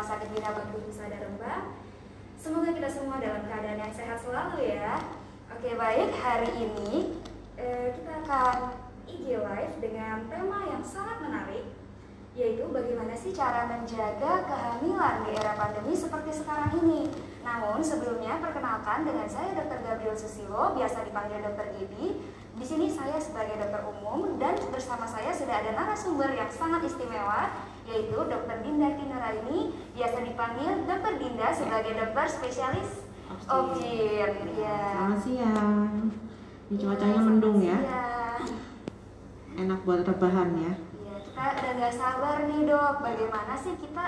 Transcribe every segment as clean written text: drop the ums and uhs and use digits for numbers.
Rumah Sakit Bina Bakti Husada Rembang. Semoga kita semua dalam keadaan yang sehat selalu ya. Oke, baik, hari ini kita akan IG live dengan tema yang sangat menarik, yaitu bagaimana sih cara menjaga kehamilan di era pandemi seperti sekarang ini. Namun sebelumnya perkenalkan, dengan saya Dr. Gabriel Susilo, biasa dipanggil Dr. Gibi. Di sini saya sebagai dokter umum dan bersama saya sudah ada narasumber yang sangat istimewa, yaitu Dr. Dinda Kinuraini, biasa dipanggil Dr. Dinda sebagai dokter spesialis objin. Ya. Selamat siang. Ini cuacanya mendung ya. Enak buat rebahan ya. Kita udah gak sabar nih dok, bagaimana sih kita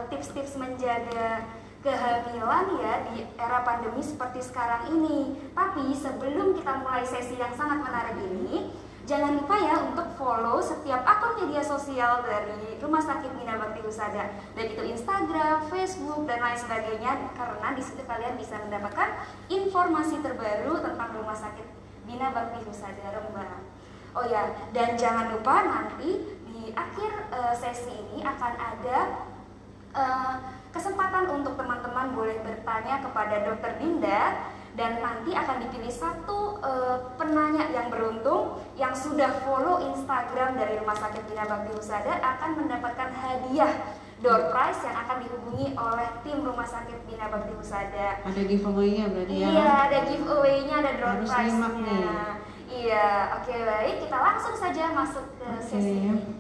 tips-tips menjaga kehamilan ya di era pandemi seperti sekarang ini. Tapi sebelum kita mulai sesi yang sangat menarik ini, jangan lupa ya untuk follow setiap akun media sosial dari Rumah Sakit Bina Bakti Husada, baik itu Instagram, Facebook, dan lain sebagainya, karena di situ kalian bisa mendapatkan informasi terbaru tentang Rumah Sakit Bina Bakti Husada Rembang. Oh ya, dan jangan lupa nanti di akhir sesi ini akan ada kesempatan untuk teman-teman boleh bertanya kepada Dr. Dinda, dan nanti akan dipilih satu penanya yang beruntung yang sudah follow Instagram dari Rumah Sakit Bina Bakti Husada akan mendapatkan hadiah door prize yang akan dihubungi oleh tim Rumah Sakit Bina Bakti Husada. Ada giveaway-nya berarti ya? Iya, ada giveaway-nya, ada door Harus prize-nya. Iya, oke, baik, kita langsung saja masuk ke sesi ini.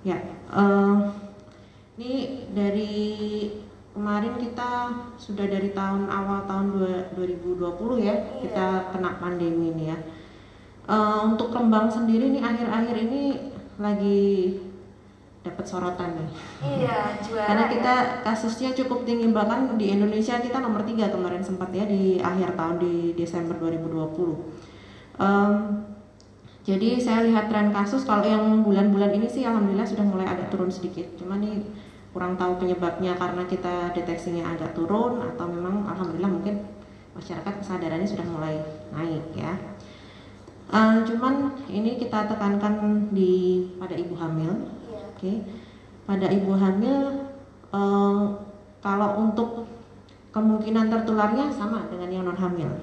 Ya, ini dari kemarin kita sudah dari awal tahun 2020 ya, kita kena pandemi ini ya. Untuk Rembang sendiri nih akhir-akhir ini lagi dapat sorotan nih. Iya, juara. Karena kita kasusnya cukup tinggi, bahkan di Indonesia kita nomor 3 kemarin sempat ya di akhir tahun di Desember 2020. Jadi saya lihat tren kasus kalau yang bulan-bulan ini sih alhamdulillah sudah mulai agak turun sedikit. Cuma nih kurang tahu penyebabnya karena kita deteksinya agak turun atau memang alhamdulillah mungkin masyarakat kesadarannya sudah mulai naik ya. Cuman ini kita tekankan pada ibu hamil. Oke. Pada ibu hamil kalau untuk kemungkinan tertularnya sama dengan yang non hamil.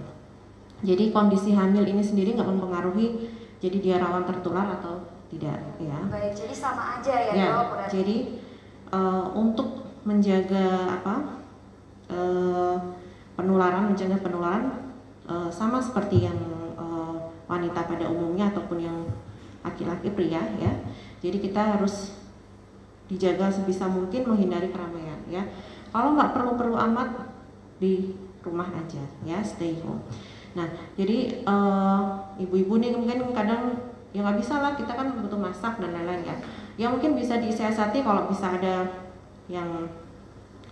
Jadi kondisi hamil ini sendiri nggak mempengaruhi jadi dia rawan tertular atau tidak ya. Baik, jadi sama aja ya dok. Jadi untuk menjaga penularan, mencegah penularan sama seperti yang wanita pada umumnya ataupun yang laki-laki pria ya. Jadi kita harus dijaga sebisa mungkin menghindari keramaian ya. Kalau nggak perlu amat di rumah aja ya, stay home. Nah jadi ibu-ibu nih mungkin kadang ya nggak bisa lah, kita kan butuh masak dan lain-lain ya. Ya mungkin bisa disiasati kalau bisa ada yang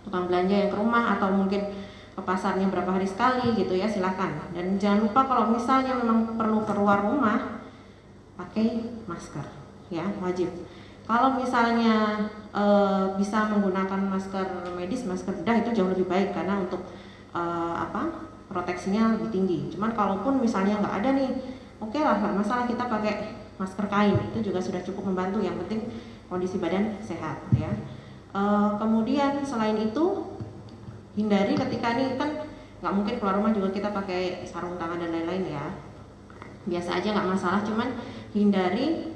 tukang belanja yang ke rumah atau mungkin ke pasarnya berapa hari sekali gitu ya, silakan. Dan jangan lupa kalau misalnya memang perlu keluar rumah pakai masker ya, wajib. Kalau misalnya bisa menggunakan masker medis, masker bedah itu jauh lebih baik karena untuk proteksinya lebih tinggi. Cuman kalaupun misalnya nggak ada nih, oke lah, nggak masalah, kita pakai masker kain, itu juga sudah cukup membantu. Yang penting kondisi badan sehat ya. Kemudian selain itu hindari ketika ini kan nggak mungkin keluar rumah juga kita pakai sarung tangan dan lain-lain ya. Biasa aja nggak masalah, cuman hindari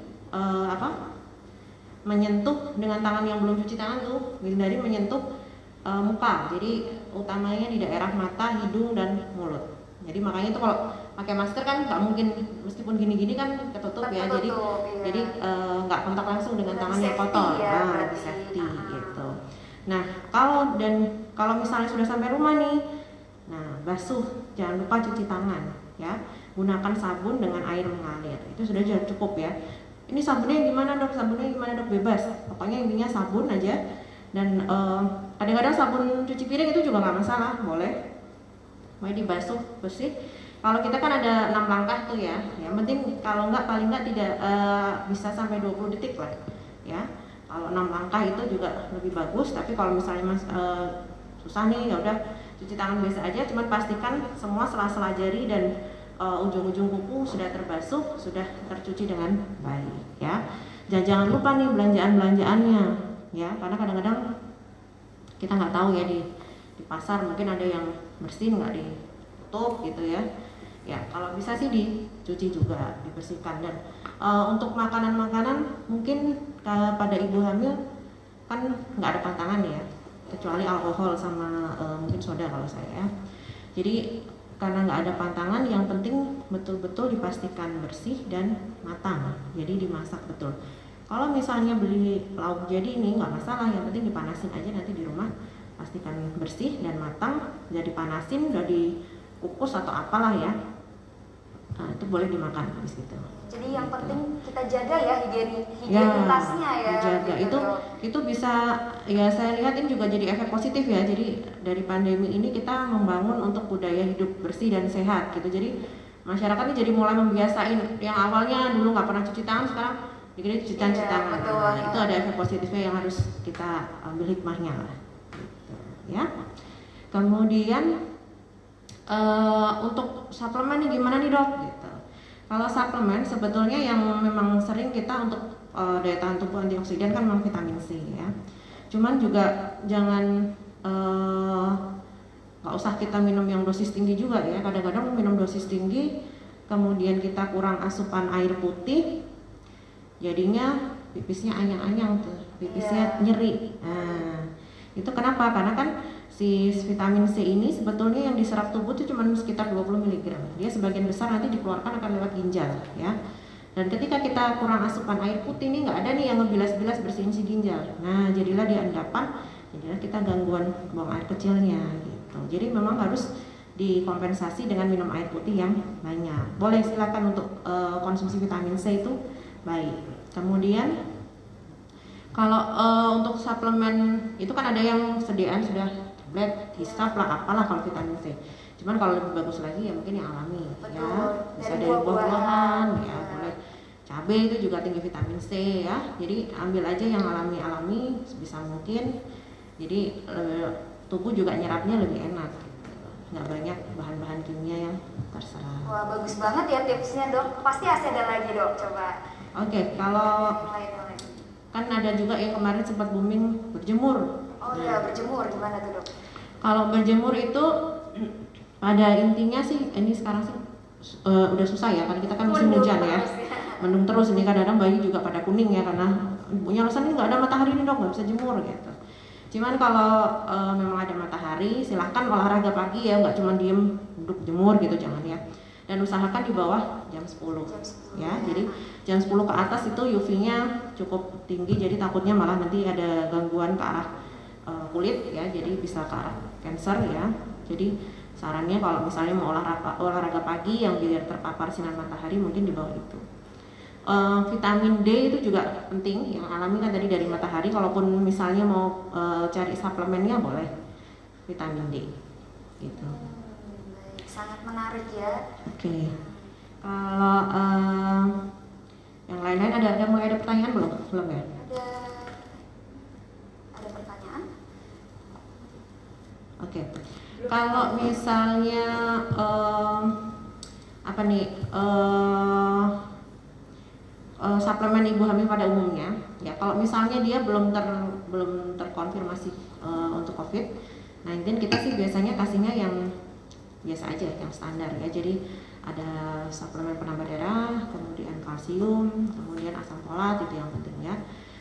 menyentuh dengan tangan yang belum cuci tangan tuh, hindari menyentuh muka. Jadi utamanya di daerah mata, hidung dan mulut. Jadi makanya itu kalau pakai masker kan nggak mungkin, meskipun gini-gini kan ketutup ya. Jadi nggak kontak langsung dengan tangan yang kotor. Ya, lebih safety gitu. Nah kalau misalnya sudah sampai rumah nih, nah basuh, jangan lupa cuci tangan ya. Gunakan sabun dengan air mengalir, itu sudah cukup ya. Ini sabunnya gimana dok? Sabunnya gimana dok? Bebas, pokoknya intinya sabun aja. Dan kadang-kadang sabun cuci piring itu juga nggak masalah, boleh. Mau dibasuh bersih. Kalau kita kan ada 6 langkah tuh ya. Yang penting kalau nggak paling nggak tidak bisa sampai 20 detik lah ya. Kalau 6 langkah itu juga lebih bagus. Tapi kalau misalnya susah nih, ya udah cuci tangan biasa aja. Cuman pastikan semua sela-sela jari dan ujung-ujung kuku sudah terbasuh, sudah tercuci dengan baik ya. jangan lupa nih belanjaannya ya, karena kadang-kadang kita nggak tahu ya di pasar mungkin ada yang bersin nggak ditutup gitu ya. Ya kalau bisa sih dicuci juga, dibersihkan. Dan untuk makanan-makanan mungkin pada ibu hamil kan nggak ada pantangan ya, kecuali alkohol sama mungkin soda kalau saya. Jadi karena nggak ada pantangan, yang penting betul-betul dipastikan bersih dan matang. Jadi dimasak betul. Kalau misalnya beli lauk jadi ini nggak masalah, yang penting dipanasin aja nanti di rumah. Pastikan bersih dan matang, udah dipanasin, udah dikukus atau apalah ya. Nah, itu boleh dimakan habis itu. Jadi yang penting kita jaga ya higienitasnya ya. Dijaga. Gitu. Itu bisa ya, saya lihat ini juga jadi efek positif ya. Jadi dari pandemi ini kita membangun untuk budaya hidup bersih dan sehat gitu. Jadi masyarakatnya jadi mulai membiasain, yang awalnya dulu nggak pernah cuci tangan, sekarang dikira cuci tangan. Nah, itu ada efek positifnya yang harus kita ambil hikmahnya lah. Gitu, ya. Kemudian untuk suplemen nih gimana nih dok? Gitu. Kalau suplemen sebetulnya yang memang sering kita untuk daya tahan tubuh antioksidan kan memang vitamin C ya. Cuman juga jangan nggak usah kita minum yang dosis tinggi juga ya. Kadang-kadang minum dosis tinggi kemudian kita kurang asupan air putih, jadinya pipisnya anyang-anyang tuh, pipisnya nyeri. Nah, itu kenapa? Karena kan si vitamin C ini sebetulnya yang diserap tubuh itu cuma sekitar 20 mg. Dia sebagian besar nanti dikeluarkan akan lewat ginjal ya. Dan ketika kita kurang asupan air putih nih, nggak ada nih yang ngebilas-bilas bersihin si ginjal. Nah, jadilah dia endapan, jadilah kita gangguan buang air kecilnya gitu. Jadi memang harus dikompensasi dengan minum air putih yang banyak. Boleh silakan untuk konsumsi vitamin C itu baik. Kemudian kalau untuk suplemen itu kan ada yang sediaan sudah tablet, hisap lah, apalah kalau vitamin C. Cuman kalau lebih bagus lagi ya mungkin yang alami. Betul. Ya, bisa dari buah-buahan, ya boleh. Cabai itu juga tinggi vitamin C ya. Jadi ambil aja yang alami-alami sebisa mungkin. Jadi tubuh juga nyerapnya lebih enak. Nggak banyak bahan-bahan kimia yang terserap. Wah, bagus banget ya tipsnya dok. Pasti masih ada lagi dok, coba. Oke, kalau kan ada juga yang kemarin sempat booming berjemur. Oh iya, berjemur gimana tuh dok? Kalau berjemur itu pada intinya sih ini sekarang sih udah susah ya, karena kita kan musim hujan ya. Mendung terus ini, kadang-kadang bayi juga pada kuning ya, karena punya alasan ini nggak ada matahari nih dok, nggak bisa jemur gitu. Cuman kalau memang ada matahari, silahkan olahraga pagi ya, nggak cuma diem duduk jemur gitu, jangan ya. Dan usahakan di bawah jam 10 ya. Jadi jam 10 ke atas itu UV-nya cukup tinggi, jadi takutnya malah nanti ada gangguan ke arah kulit ya, jadi bisa ke arah kanker ya. Jadi sarannya kalau misalnya mau olahraga pagi yang biar terpapar sinar matahari mungkin di bawah itu. Vitamin D itu juga penting, yang alami kan tadi dari matahari. Kalaupun misalnya mau cari suplemennya boleh vitamin D gitu. Sangat menarik ya. Oke. Kalau yang lain-lain ada mulai ada pertanyaan belum ya? Ada pertanyaan? Oke. Kalau misalnya apa nih suplemen ibu hamil pada umumnya ya, kalau misalnya dia belum terkonfirmasi untuk COVID-19, kita sih biasanya kasihnya yang biasa aja, yang standar ya. Jadi ada suplemen penambah darah, kemudian kalsium, kemudian asam folat, itu yang penting ya.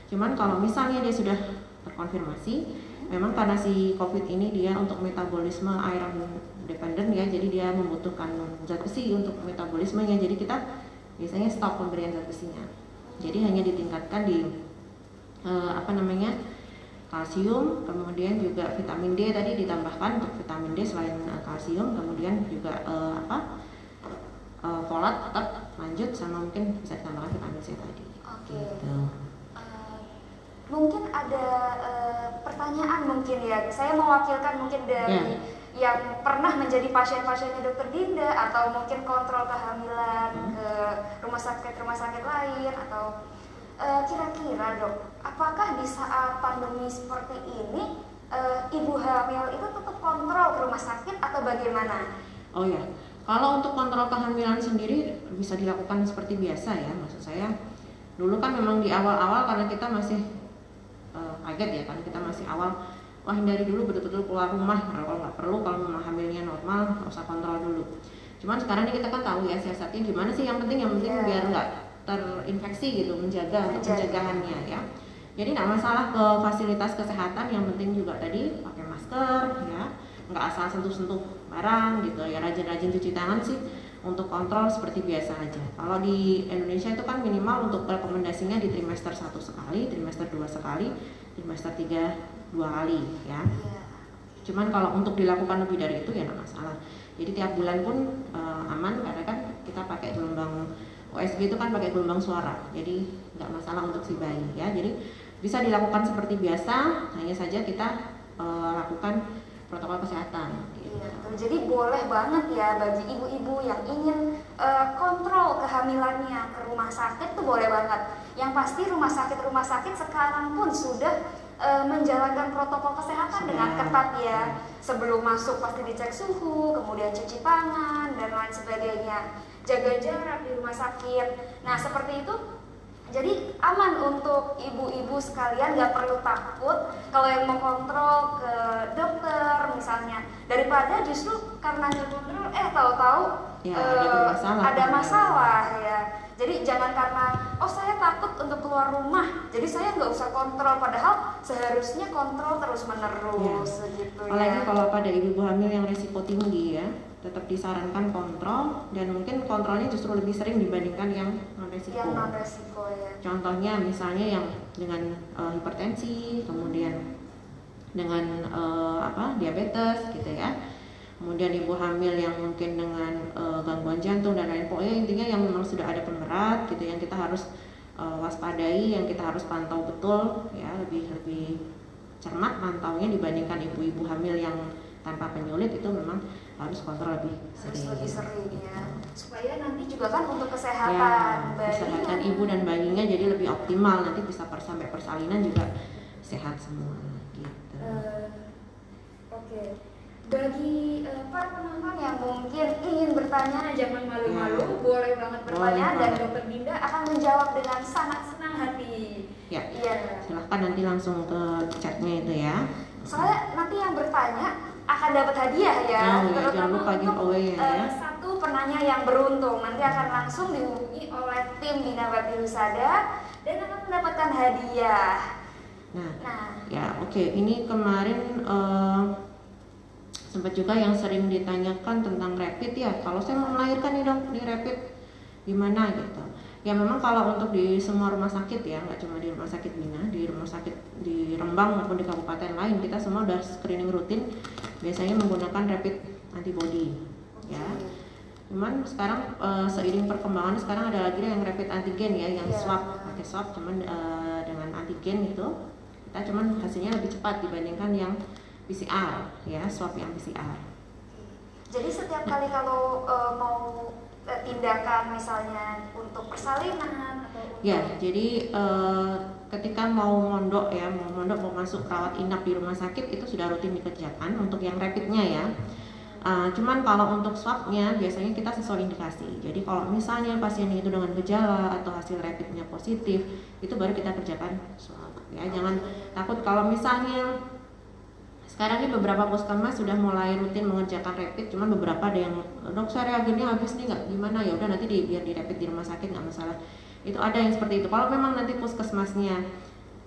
Cuman kalau misalnya dia sudah terkonfirmasi, memang karena si COVID ini dia untuk metabolisme iron dependent ya, jadi dia membutuhkan zat besi untuk metabolismenya. Jadi kita biasanya stop pemberian zat besinya. Jadi hanya ditingkatkan di kalsium, kemudian juga vitamin D tadi ditambahkan untuk vitamin D selain kalsium, kemudian juga folat tetap lanjut, sama mungkin bisa ditambahkan vitamin C tadi. Oke. Gitu. Mungkin ada pertanyaan mungkin ya, saya mewakilkan mungkin dari yang pernah menjadi pasien-pasiennya Dokter Dinda, atau mungkin kontrol kehamilan ke rumah sakit lain, atau kira-kira dok, apakah di saat pandemi seperti ini ibu hamil itu tetap kontrol ke rumah sakit atau bagaimana? Oh ya, kalau untuk kontrol kehamilan sendiri bisa dilakukan seperti biasa ya, maksud saya Dulu kan memang di awal-awal karena kita masih kaget ya, karena kita masih awal, wah hindari dulu betul-betul keluar rumah kalau nggak perlu, kalau memang hamilnya normal nggak usah kontrol dulu. Cuman sekarang ini kita kan tahu ya siasatnya gimana sih, yang penting biar nggak terinfeksi gitu, menjaga untuk pencegahannya ya. Jadi nggak masalah ke fasilitas kesehatan, yang penting juga tadi pakai masker ya, nggak asal sentuh-sentuh barang gitu ya, rajin-rajin cuci tangan sih untuk kontrol seperti biasa aja. Kalau di Indonesia itu kan minimal untuk rekomendasinya di trimester 1 sekali, trimester 2 sekali, trimester 3 2 kali ya. Cuman kalau untuk dilakukan lebih dari itu ya nggak masalah. Jadi tiap bulan pun aman, karena kan kita pakai gelombang USG itu kan pakai gelombang suara, jadi nggak masalah untuk si bayi ya. Jadi bisa dilakukan seperti biasa, hanya saja kita lakukan protokol kesehatan. Iya, jadi boleh banget ya bagi ibu-ibu yang ingin kontrol kehamilannya ke rumah sakit tuh boleh banget. Yang pasti rumah sakit sekarang pun sudah menjalankan protokol kesehatan dengan ketat ya. Sebelum masuk pasti dicek suhu, kemudian cuci tangan dan lain sebagainya. Jaga jarak di rumah sakit. Nah seperti itu. Jadi aman untuk ibu-ibu sekalian, nggak perlu takut kalau yang mau kontrol ke dokter misalnya, daripada justru karena kontrol tahu-tahu ya, ada masalah ya. Jadi jangan karena saya takut untuk keluar rumah, jadi saya nggak usah kontrol, padahal seharusnya kontrol terus menerus gitu ya. Apalagi kalau pada ibu hamil yang risiko tinggi ya, tetap disarankan kontrol, dan mungkin kontrolnya justru lebih sering dibandingkan yang non risiko. Yang non risiko ya. Contohnya misalnya yang dengan hipertensi, kemudian dengan diabetes gitu ya. Kemudian ibu hamil yang mungkin dengan gangguan jantung dan lain, pokoknya intinya yang memang sudah ada pemberat gitu, yang kita harus waspadai, yang kita harus pantau betul ya, lebih cermat pantaunya dibandingkan ibu-ibu hamil yang tanpa penyulit, itu memang harus kontrol lebih sering ya, supaya nanti juga kan untuk kesehatan kesehatan ibu dan bayinya jadi lebih optimal, nanti bisa sampai persalinan juga sehat semua gitu. Oke. Bagi para penonton yang mungkin ingin bertanya, jangan malu-malu, boleh banget bertanya, dan Dokter Dinda akan menjawab dengan sangat senang hati. Ya, silahkan nanti langsung ke chatnya itu ya. Soalnya nanti yang bertanya akan dapat hadiah ya, terutama untuk satu penanya yang beruntung nanti akan langsung dihubungi oleh tim Bina Bakti Husada dan akan mendapatkan hadiah. Ini kemarin sempat juga yang sering ditanyakan tentang rapid ya. Kalau saya mau melahirkan nih dok, di rapid gimana gitu. Ya memang kalau untuk di semua rumah sakit ya, nggak cuma di rumah sakit Bina, di rumah sakit di Rembang maupun di kabupaten lain, kita semua udah screening rutin, biasanya menggunakan rapid antibody ya. Cuman sekarang seiring perkembangan sekarang ada lagi yang rapid antigen ya, yang swab, pakai swab cuman dengan antigen itu kita cuman hasilnya lebih cepat dibandingkan yang PCR ya, swab yang PCR. Jadi setiap kali kalau mau tindakan misalnya untuk persalinan atau jadi ketika mau mondok mau masuk rawat inap di rumah sakit itu sudah rutin dikerjakan untuk yang rapidnya ya. Cuman kalau untuk swabnya biasanya kita sesuai indikasi. Jadi kalau misalnya pasien itu dengan gejala atau hasil rapidnya positif, itu baru kita kerjakan swab ya. Jangan takut kalau misalnya sekarang ini beberapa puskesmas sudah mulai rutin mengerjakan rapid, cuman beberapa ada yang dok saya reagennya habis nih nggak gimana, ya udah nanti biar di rapid di rumah sakit nggak masalah. Itu ada yang seperti itu. Kalau memang nanti puskesmasnya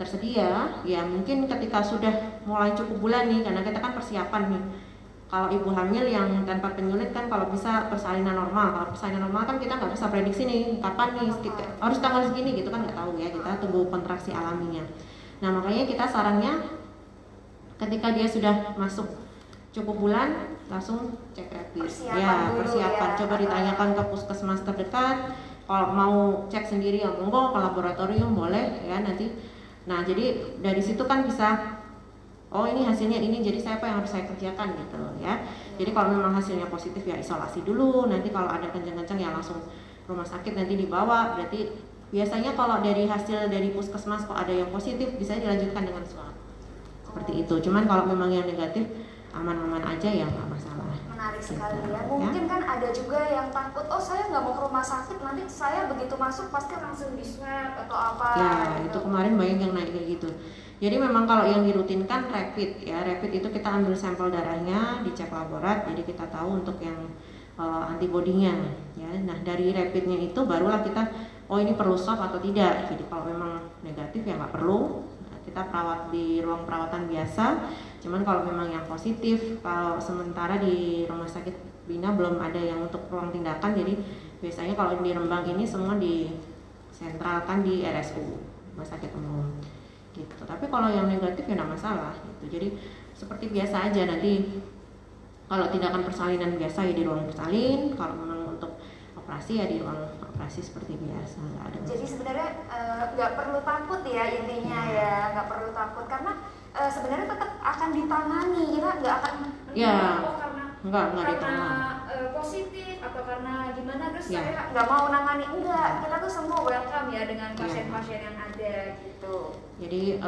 tersedia, ya mungkin ketika sudah mulai cukup bulan nih, karena kita kan persiapan nih. Kalau ibu hamil yang tanpa penyulit kan kalau bisa persalinan normal. Kalau persalinan normal kan kita nggak bisa prediksi nih kapan nih harus tanggal segini gitu kan, nggak tahu ya, kita tunggu kontraksi alaminya. Nah makanya kita sarannya ketika dia sudah masuk cukup bulan langsung cek rapid. Persiapan. Coba ditanyakan ke puskesmas terdekat. Kalau mau cek sendiri ya monggo, ke laboratorium boleh ya nanti. Nah jadi dari situ kan bisa, ini hasilnya ini, jadi apa yang harus saya kerjakan gitu ya. Jadi kalau memang hasilnya positif ya isolasi dulu. Nanti kalau ada kencang-kencang ya langsung rumah sakit nanti dibawa. Berarti biasanya kalau dari hasil dari puskesmas kok ada yang positif bisa dilanjutkan dengan swab. Seperti itu. Cuman kalau memang yang negatif aman-aman aja ya nggak masalah. Menarik menarik sekali ya. Mungkin kan ada juga yang takut, oh saya nggak mau ke rumah sakit, nanti saya begitu masuk pasti langsung di swab atau apa. Ya, gitu. itu kemarin banyak yang naik kayak gitu. Jadi memang kalau yang dirutinkan rapid ya, rapid itu kita ambil sampel darahnya, dicek laborat, jadi kita tahu untuk yang antibodinya ya. Nah dari rapidnya itu barulah kita, oh ini perlu swab atau tidak. Jadi kalau memang negatif ya nggak perlu, kita perawat di ruang perawatan biasa. Cuman kalau memang yang positif, kalau sementara di rumah sakit Bina belum ada yang untuk ruang tindakan, jadi biasanya kalau di Rembang ini semua disentralkan di RSU, rumah sakit umum gitu. Tapi kalau yang negatif ya nggak masalah gitu. Jadi seperti biasa aja, nanti kalau tindakan persalinan biasa ya di ruang bersalin, kalau memang untuk operasi ya di ruang operasi seperti biasa, nggak ada masalah. Jadi sebenarnya nggak perlu takut ya intinya ya, nggak perlu takut karena sebenarnya tetap akan ditangani, kita nggak akan karena positif atau karena gimana terus saya nggak mau nangani, enggak, kita tuh semua welcome ya dengan pasien-pasien yang ada gitu. Jadi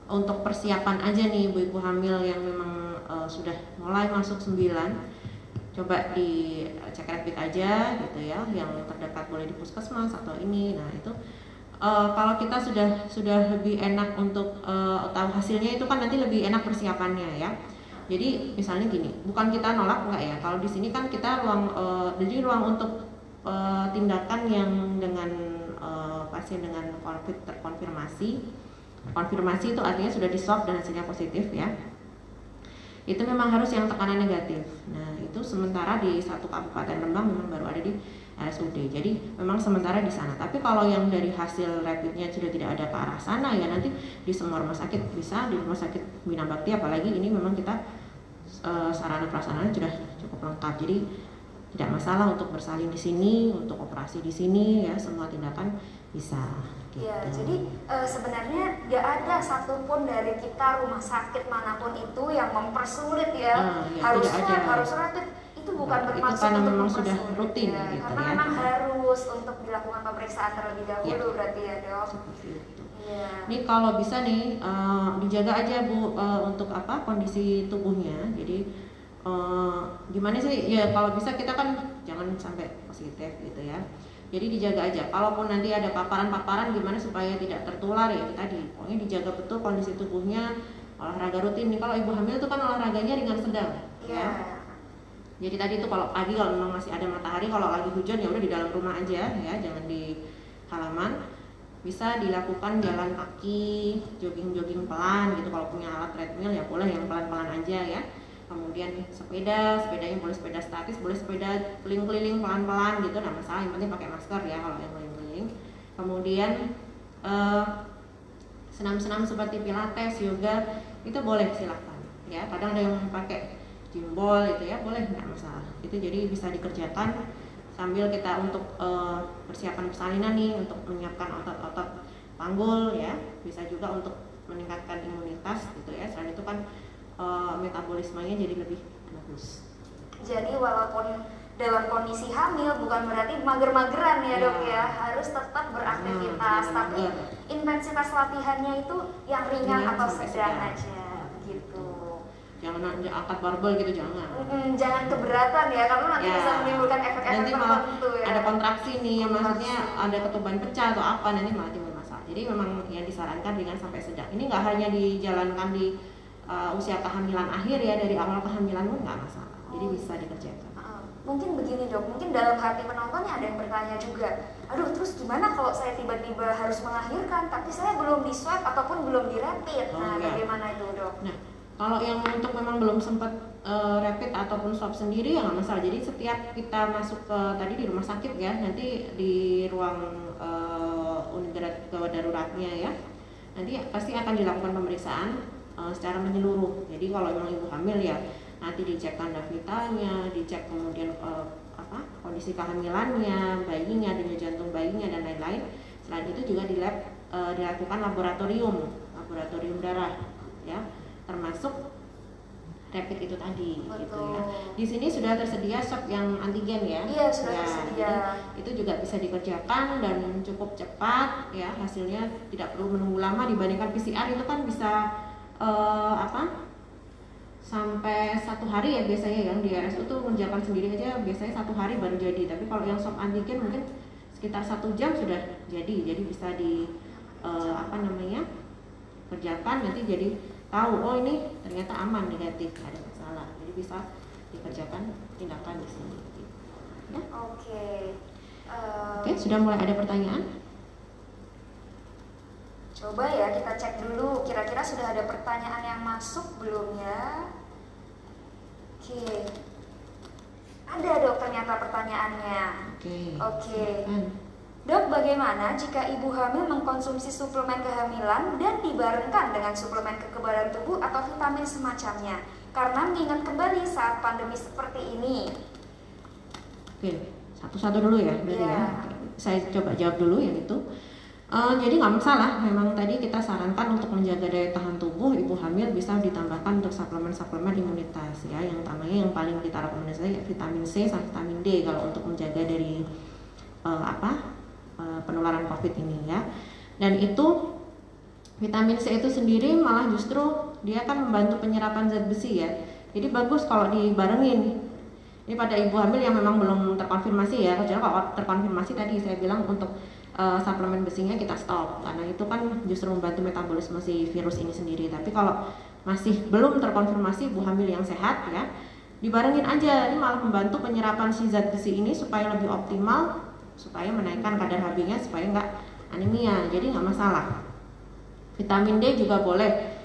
untuk persiapan aja nih ibu-ibu hamil yang memang sudah mulai masuk 9, coba dicek rapid aja gitu ya, yang terdekat boleh di puskesmas atau ini. Nah itu kalau kita sudah lebih enak untuk tahu hasilnya, itu kan nanti lebih enak persiapannya ya. Jadi misalnya gini, bukan kita nolak enggak ya, kalau di sini kan kita ruang untuk tindakan yang dengan pasien dengan COVID terkonfirmasi. Konfirmasi itu artinya sudah di swab dan hasilnya positif ya. Itu memang harus yang tekanan negatif. Nah itu sementara di satu kabupaten Rembang memang baru ada di RSUD. Jadi memang sementara di sana. Tapi kalau yang dari hasil rapidnya sudah tidak ada ke arah sana ya, nanti di semua rumah sakit bisa, di rumah sakit Bina Bakti apalagi ini memang kita sarana prasarana sudah cukup lengkap. Jadi tidak masalah untuk bersalin di sini, untuk operasi di sini ya, semua tindakan bisa. Ya, jadi sebenarnya nggak ada satupun dari kita rumah sakit manapun itu yang mempersulit ya, harus swab, harus rapid, itu bukan bermaksud untuk memang mempersulit, sudah rutin ya, gitu karena ya. memang harus untuk dilakukan pemeriksaan terlebih dahulu berarti ya dok. Seperti itu. Ya. Ini kalau bisa nih dijaga aja Bu untuk kondisi tubuhnya. Jadi gimana sih ya, kalau bisa kita kan jangan sampai positif gitu ya. Jadi dijaga aja, kalaupun nanti ada paparan-paparan gimana supaya tidak tertular ya tadi. Pokoknya dijaga betul kondisi tubuhnya, olahraga rutin. Nih kalau ibu hamil itu kan olahraganya ringan sedang ya. Jadi tadi itu kalau pagi kalau memang masih ada matahari, kalau lagi hujan ya udah di dalam rumah aja ya, jangan di halaman. Bisa dilakukan jalan kaki, jogging pelan gitu. Kalau punya alat treadmill ya boleh yang pelan-pelan aja ya. Kemudian sepedanya boleh sepeda statis, boleh sepeda keliling-keliling pelan-pelan gitu, nggak masalah, yang penting pakai masker ya kalau yang keliling-keliling. Kemudian senam-senam seperti pilates, yoga itu boleh silakan ya. Kadang ada yang pakai gym ball itu ya, boleh, nggak masalah. Itu jadi bisa dikerjakan sambil kita untuk persiapan persalinan nih, untuk menyiapkan otot-otot panggul ya. Bisa juga untuk meningkatkan imunitas gitu ya. Selain itu kan metabolismenya jadi lebih bagus. Jadi walaupun dalam kondisi hamil bukan berarti mager-mageran ya dok ya, harus tetap beraktivitas, tapi intensitas latihannya itu yang ringan atau sedang aja gitu. Jangan angkat barbel gitu, jangan keberatan ya, karena nanti bisa menimbulkan efek-efek tertentu ya. Ada kontraksi nih, maksudnya ada ketuban pecah atau apa, nanti malah timbul masalah. Jadi memang yang disarankan ringan sampai sedang. Ini nggak hanya dijalankan di usia kehamilan akhir ya, dari awal kehamilan pun nggak masalah, jadi bisa dikerjakan. Mungkin begini dok, mungkin dalam hati penontonnya ada yang bertanya juga, aduh terus gimana kalau saya tiba-tiba harus melahirkan tapi saya belum di swab ataupun belum di rapid, bagaimana itu dok? Nah kalau yang untuk memang belum sempat rapid ataupun swab sendiri ya nggak masalah. Jadi setiap kita masuk ke tadi di rumah sakit ya, nanti di ruang unit gawat daruratnya ya, nanti pasti akan dilakukan pemeriksaan secara menyeluruh. Jadi kalau memang ibu hamil ya nanti dicek tanda vitalnya, dicek kemudian kondisi kehamilannya, bayinya, denyut jantung bayinya dan lain-lain. Selain itu juga di lab dilakukan laboratorium darah ya, termasuk rapid itu tadi. Betul. Gitu ya. Di sini sudah tersedia swab yang antigen ya. Iya sudah tersedia. Itu juga bisa dikerjakan dan cukup cepat ya, hasilnya tidak perlu menunggu lama dibandingkan PCR itu kan bisa sampai 1 hari ya biasanya. Yang di RSU tuh mengerjakan sendiri aja biasanya 1 hari baru jadi. Tapi kalau yang swab antigen mungkin sekitar 1 jam sudah jadi bisa di kerjakan, nanti jadi tahu oh ini ternyata aman, negatif, nggak ada masalah, jadi bisa dikerjakan tindakan di sini. Ya. Oke, sudah mulai ada pertanyaan? Coba ya kita cek dulu, kira-kira sudah ada pertanyaan yang masuk belum ya? Oke. Ada dok ternyata pertanyaannya. Oke. Dok, bagaimana jika ibu hamil mengkonsumsi suplemen kehamilan dan dibarengkan dengan suplemen kekebalan tubuh atau vitamin semacamnya? Karena mengingat kembali saat pandemi seperti ini. Oke, satu-satu dulu ya, berarti ya. Saya coba jawab dulu yang itu. Jadi nggak masalah, memang tadi kita sarankan untuk menjaga daya tahan tubuh ibu hamil bisa ditambahkan untuk suplemen-suplemen imunitas ya. Yang utamanya yang paling kita rekomendasikan vitamin C sama vitamin D kalau untuk menjaga dari penularan COVID ini ya. Dan itu vitamin C itu sendiri malah justru dia kan membantu penyerapan zat besi ya. Jadi bagus kalau dibarengin. Ini pada ibu hamil yang memang belum terkonfirmasi ya. Kecuali kalau terkonfirmasi tadi saya bilang untuk suplemen besinya kita stop karena itu kan justru membantu metabolisme si virus ini sendiri. Tapi kalau masih belum terkonfirmasi ibu hamil yang sehat ya, dibarengin aja. Ini malah membantu penyerapan si zat besi ini supaya lebih optimal, supaya menaikkan kadar HB-nya supaya nggak anemia. Jadi nggak masalah. Vitamin D juga boleh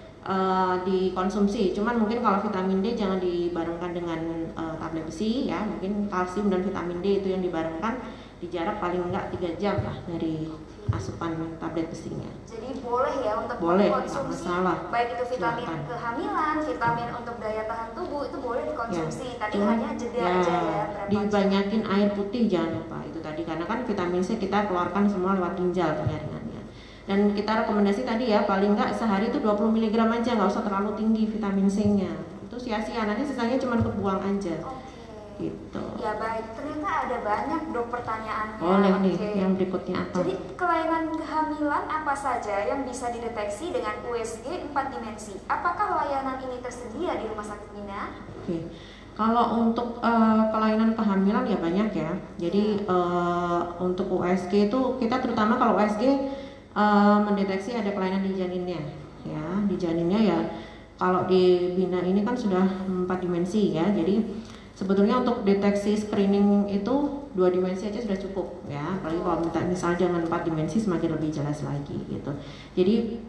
dikonsumsi, cuman mungkin kalau vitamin D jangan dibarengkan dengan tablet besi ya. Mungkin kalsium dan vitamin D itu yang dibarengkan di jarak paling enggak 3 jam lah dari asupan tablet besinya. Jadi boleh ya untuk konsumsi, baik itu vitamin kehamilan, vitamin untuk daya tahan tubuh itu boleh dikonsumsi. Ya. Tadi hanya jeda aja ya. Dibanyakin air putih jangan lupa itu tadi, karena kan vitamin C kita keluarkan semua lewat ginjal penyaringannya. Dan kita rekomendasi tadi ya paling enggak sehari itu 20 mg aja, nggak usah terlalu tinggi vitamin C-nya. Itu sia-sia, nanti sisanya cuma kebuang aja. Gitu. Ya baik, ternyata ada banyak dok pertanyaannya. Boleh nih, yang berikutnya apa? Jadi kelainan kehamilan apa saja yang bisa dideteksi dengan USG 4 dimensi? Apakah layanan ini tersedia di rumah sakit Mina? Oke. Kalau untuk kelainan kehamilan ya banyak ya. Jadi untuk USG itu kita terutama kalau USG mendeteksi ada kelainan di janinnya. Ya, di janinnya ya kalau di Bina ini kan sudah 4 dimensi ya. Jadi sebetulnya untuk deteksi screening itu 2 dimensi aja sudah cukup ya. Apalagi kalau misalnya dengan 4 dimensi semakin lebih jelas lagi gitu. Jadi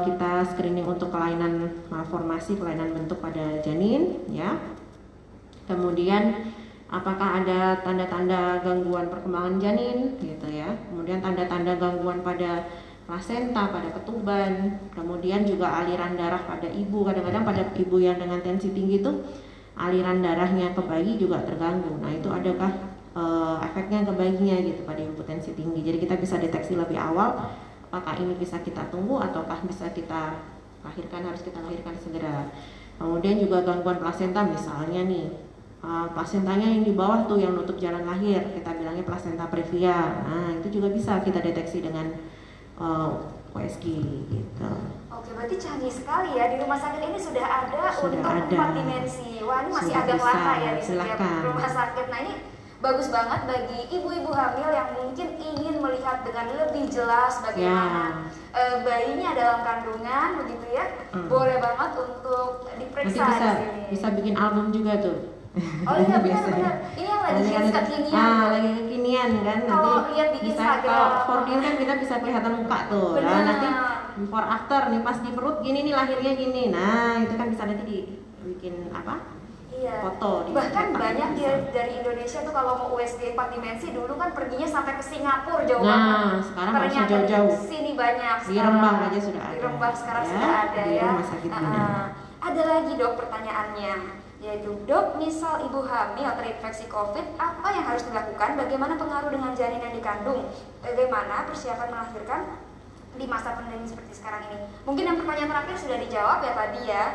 kita screening untuk kelainan malformasi, kelainan bentuk pada janin ya. Kemudian apakah ada tanda-tanda gangguan perkembangan janin gitu ya. Kemudian tanda-tanda gangguan pada plasenta, pada ketuban. Kemudian juga aliran darah pada ibu. Kadang-kadang pada ibu yang dengan tensi tinggi itu aliran darahnya ke bayi juga terganggu. Nah itu adakah efeknya ke bayinya gitu pada ibu tensi tinggi. Jadi kita bisa deteksi lebih awal apakah ini bisa kita tunggu ataukah bisa kita lahirkan, harus kita lahirkan segera. Kemudian juga gangguan plasenta misalnya nih, plasentanya yang di bawah tuh yang nutup jalan lahir, kita bilangnya plasenta previa. Nah itu juga bisa kita deteksi dengan USG gitu. Oke, berarti canggih sekali ya, di rumah sakit ini sudah ada untuk 4 dimensi. Wah, ini masih agak langka ya di setiap rumah sakit. Nah ini bagus banget bagi ibu-ibu hamil yang mungkin ingin melihat dengan lebih jelas bagaimana bayinya dalam kandungan begitu ya. Boleh banget untuk diperiksa di sini. Bisa bikin album juga tuh. Oh iya benar. Ini yang lagi hits kekinian. Lagi kekinian kan. Kalau lihat di Instagram. Kalau for kan kita bisa kelihatan muka tuh. Nah, nanti before after nih pas di perut gini nih lahirnya gini. Nah itu kan bisa nanti dibikin apa? Iya. Foto. Bahkan banyak dari Indonesia tuh kalau mau USG 4 dimensi dulu kan perginya sampai ke Singapura jauh banget. Nah sekarang nggak usah jauh-jauh. Sini banyak. Di Rembang aja sudah ada. Di Rembang sekarang sudah ada di ya. Rumah sakit Bina. Ada lagi dok pertanyaannya, yaitu dok, misal ibu hamil terinfeksi COVID, apa yang harus dilakukan? Bagaimana pengaruh dengan janin yang dikandung? Bagaimana persiapan melahirkan di masa pandemi seperti sekarang ini? Mungkin yang pertanyaan terakhir sudah dijawab ya tadi ya.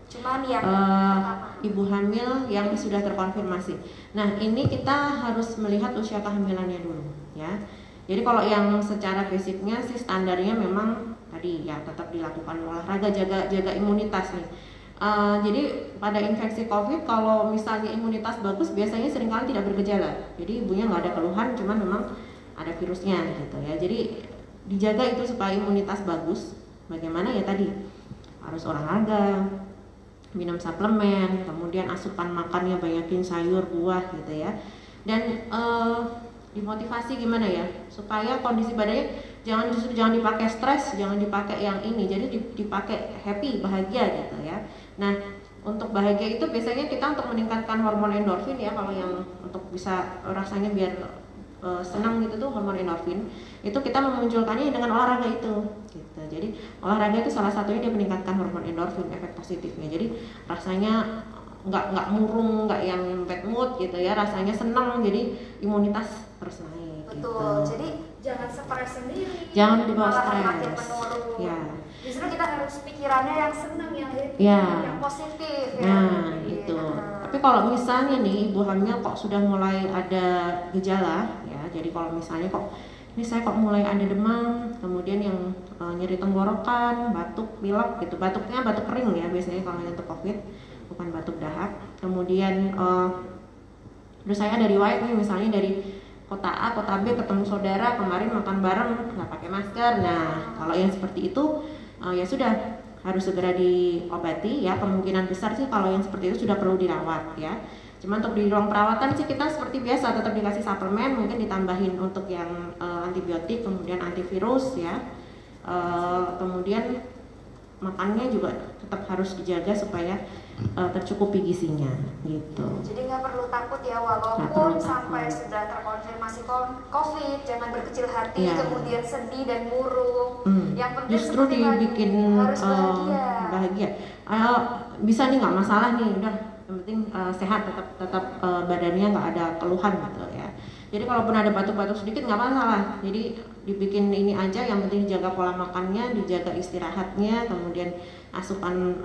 Cuman yang pertama, ibu hamil yang sudah terkonfirmasi. Nah ini kita harus melihat usia kehamilannya dulu ya. Jadi kalau yang secara basicnya sih standarnya memang tadi ya tetap dilakukan olahraga, jaga imunitas nih. Jadi pada infeksi COVID kalau misalnya imunitas bagus biasanya seringkali tidak bergejala. Jadi ibunya nggak ada keluhan, cuman memang ada virusnya gitu ya. Jadi dijaga itu supaya imunitas bagus. Bagaimana ya tadi? Harus olahraga, minum suplemen, kemudian asupan makannya banyakin sayur, buah gitu ya. Dan dimotivasi gimana ya? Supaya kondisi badannya jangan dipakai stres, jangan dipakai yang ini. Jadi dipakai happy, bahagia gitu ya. Nah, untuk bahagia itu biasanya kita untuk meningkatkan hormon endorfin ya, kalau yang untuk bisa rasanya biar senang gitu tuh hormon endorfin. Itu kita memunculkannya dengan olahraga itu gitu. Jadi olahraga itu salah satunya dia meningkatkan hormon endorfin, efek positifnya. Jadi rasanya nggak murung, nggak yang bad mood gitu ya, rasanya senang, jadi imunitas terus naik. Betul, gitu. jadi jangan stres sendiri, jangan dibawa makin stres menurun. ya. Justru kita harus pikirannya yang senang, yang happy, ya. yang positif ya. Nah itu. Tapi kalau misalnya nih ibu hamil kok sudah mulai ada gejala ya, jadi kalau misalnya kok ini saya kok mulai ada demam, kemudian yang nyeri tenggorokan, batuk, pilek gitu. Batuknya batuk kering ya biasanya kalau untuk COVID, bukan batuk dahak. Kemudian terus saya ada riwayat nih misalnya dari kota A, kota B ketemu saudara kemarin makan bareng nggak pakai masker. Nah kalau yang seperti itu ya sudah harus segera diobati ya. Kemungkinan besar sih kalau yang seperti itu sudah perlu dirawat ya. Cuma untuk di ruang perawatan sih kita seperti biasa tetap dikasih suplemen, mungkin ditambahin untuk yang antibiotik, kemudian antivirus ya. Kemudian makannya juga tetap harus dijaga supaya tercukupi gizinya gitu. Jadi nggak perlu takut ya, walaupun sampai sudah terkonfirmasi COVID, jangan berkecil hati, kemudian sedih dan murung. Yang penting justru dibikin harus bahagia. Bisa nih nggak masalah nih, udah yang penting sehat, tetap badannya nggak ada keluhan gitu ya. Jadi kalaupun ada batuk-batuk sedikit nggak masalah. Jadi dibikin ini aja, yang penting dijaga pola makannya, dijaga istirahatnya, kemudian asupan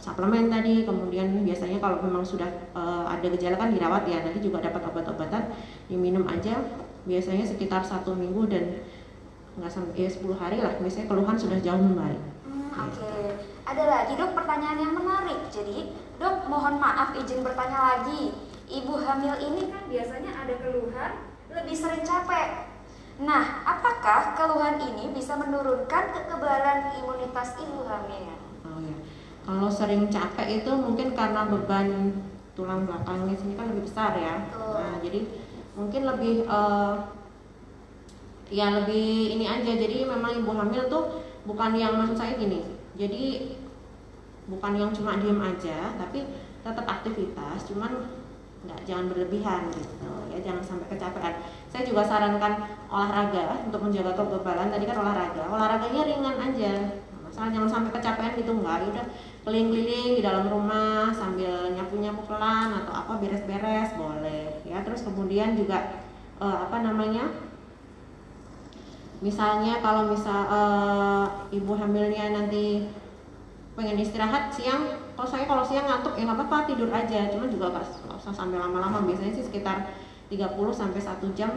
suplemen tadi, kemudian biasanya kalau memang sudah ada gejala kan dirawat ya, nanti juga dapat obat-obatan diminum aja, biasanya sekitar 1 minggu dan nggak sampai 10 hari lah, biasanya keluhan sudah jauh membaik. Oke. Ada lagi dok pertanyaan yang menarik. Jadi dok mohon maaf izin bertanya lagi. Ibu hamil ini kan biasanya ada keluhan lebih sering capek. Nah, apakah keluhan ini bisa menurunkan kekebalan imunitas ibu hamil? Oh ya, kalau sering capek itu mungkin karena beban tulang belakangnya sini kan lebih besar ya. Nah, jadi mungkin lebih ya lebih ini aja. Jadi memang ibu hamil tuh bukan yang, maksud saya gini. Jadi bukan yang cuma diem aja, tapi tetap aktivitas, cuman jangan berlebihan gitu ya, jangan sampai kecapean. Saya juga sarankan olahraga untuk menjaga kekebalan. Tadi kan olahraganya ringan aja, masalah jangan sampai kecapean gitu, enggak. Udah keliling-keliling di dalam rumah sambil nyapu-nyapu pelan atau apa, beres-beres boleh ya. Terus kemudian juga misalnya kalau ibu hamilnya nanti pengen istirahat siang, kalau siang ngantuk ya nggak apa-apa, tidur aja, cuman juga nggak usah sampai lama-lama. Biasanya sih sekitar 30 sampai 1 jam,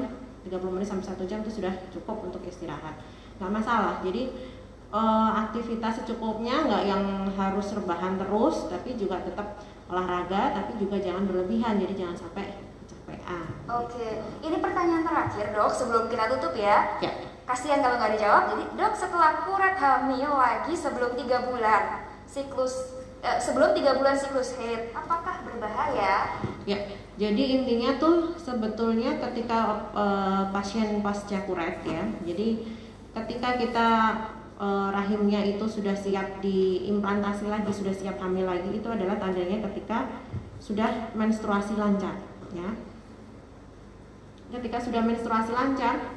30 menit sampai 1 jam itu sudah cukup untuk istirahat, nggak masalah. Jadi aktivitas secukupnya, nggak yang harus rebahan terus, tapi juga tetap olahraga, tapi juga jangan berlebihan, jadi jangan sampai kecapean. Oke, ini pertanyaan terakhir dok sebelum kita tutup ya. Kasihan kalau nggak dijawab. Jadi dok, setelah kuret hamil lagi sebelum 3 bulan sebelum 3 bulan siklus haid, apakah berbahaya? Ya, jadi intinya tuh sebetulnya ketika pasien pasca kuret ya, jadi ketika kita rahimnya itu sudah siap diimplantasi lagi, sudah siap hamil lagi, itu adalah tandanya ketika sudah menstruasi lancar ya. Ketika sudah menstruasi lancar,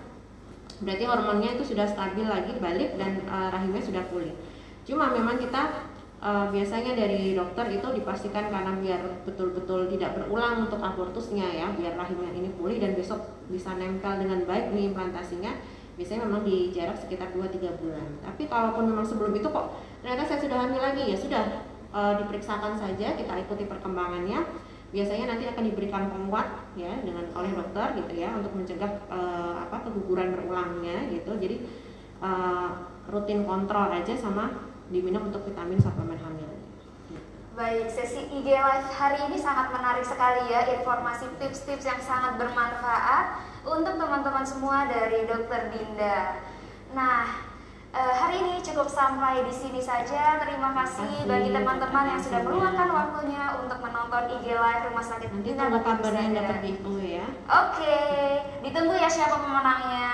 berarti hormonnya itu sudah stabil lagi, balik, dan rahimnya sudah pulih. Cuma memang kita biasanya dari dokter itu dipastikan, karena biar betul-betul tidak berulang untuk abortusnya ya, biar rahimnya ini pulih dan besok bisa nempel dengan baik nih implantasinya, biasanya memang di jarak sekitar 2-3 bulan. Tapi kalaupun memang sebelum itu kok ternyata saya sudah hamil lagi, ya sudah, diperiksakan saja, kita ikuti perkembangannya. Biasanya nanti akan diberikan penguat ya oleh dokter gitu ya, untuk mencegah keguguran berulangnya gitu. Jadi rutin kontrol aja, sama diminum untuk vitamin suplemen hamil. Baik, sesi IG Live hari ini sangat menarik sekali ya, informasi tips-tips yang sangat bermanfaat untuk teman-teman semua dari Dokter Dinda. Nah, hari ini cukup sampai di sini saja. Terima kasih bagi teman-teman yang sudah meluangkan waktunya untuk menonton IG Live Rumah Sakit Nanti Bina tunggu Bakti kabarnya Husada. dapat giveaway ya. Oke, ditunggu ya siapa pemenangnya.